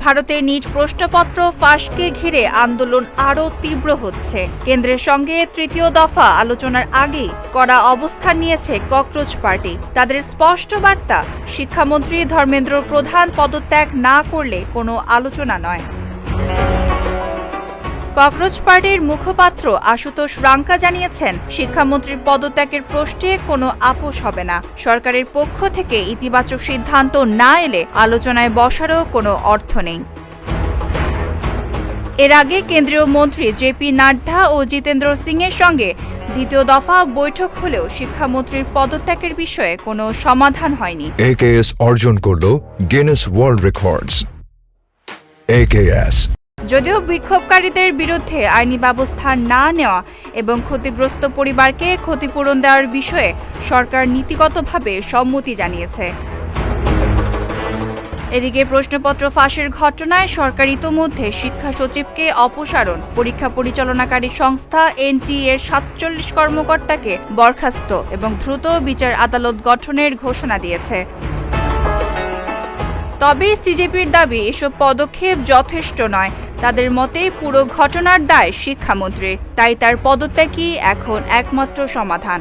ভারতে নিট প্রশ্নপত্র ফাঁসকে ঘিরে আন্দোলন আরও তীব্র হচ্ছে। কেন্দ্রের সঙ্গে তৃতীয় দফা আলোচনার আগেই কড়া অবস্থান নিয়েছে ককরোচ পার্টি। তাদের স্পষ্ট বার্তা, শিক্ষামন্ত্রী ধর্মেন্দ্র প্রধান পদত্যাগ না করলে কোনো আলোচনা নয়। ককরোচ পার্টির মুখপাত্র আশুতোষ রাঙ্কা জানিয়েছেন, শিক্ষামন্ত্রীর পদত্যাগের প্রশ্নে কোনো আপোষ হবে না। সরকারের পক্ষ থেকে ইতিবাচক সিদ্ধান্ত না এলে আলোচনায় বসারও কোনো অর্থ নেই। এর আগে কেন্দ্রীয় মন্ত্রী জেপি নাড্ডা ও জিতেন্দ্র সিংয়ের সঙ্গে দ্বিতীয় দফা বৈঠক হলেও শিক্ষামন্ত্রীর পদত্যাগের বিষয়ে কোনো সমাধান হয়নি। AKS অর্জন করল গিনেস ওয়ার্ল্ড রেকর্ডস। AKS যদিও বিক্ষোভকারীদের বিরুদ্ধে আইনি ব্যবস্থা না নেওয়া এবং ক্ষতিগ্রস্ত পরিবারকে ক্ষতিপূরণ দেওয়ার বিষয়ে সরকার নীতিগতভাবে সম্মতি জানিয়েছে। এদিকে প্রশ্নপত্র ফাঁসের ঘটনায় সরকার ইতোমধ্যে শিক্ষা সচিবকে অপসারণ, পরীক্ষা পরিচালনাকারী সংস্থা NTA এর ৪৭ কর্মকর্তাকে বরখাস্ত এবং দ্রুত বিচার আদালত গঠনের ঘোষণা দিয়েছে। তবে সিজেপির দাবি, এসব পদক্ষেপ যথেষ্ট নয়। তাদের মতে পুরো ঘটনার দায় শিক্ষামন্ত্রীর, তাই তার পদত্যাগই এখন একমাত্র সমাধান।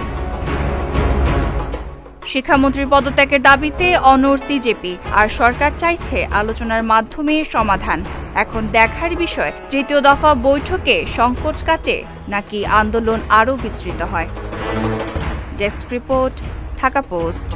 শিক্ষামন্ত্রীর পদত্যাগের দাবিতে অনড় সিজেপি, আর সরকার চাইছে আলোচনার মাধ্যমে সমাধান। এখন দেখার বিষয়, তৃতীয় দফা বৈঠকে সংকট কাটে নাকি আন্দোলন আরও বিস্তৃত হয়। Desk report, Dhaka post.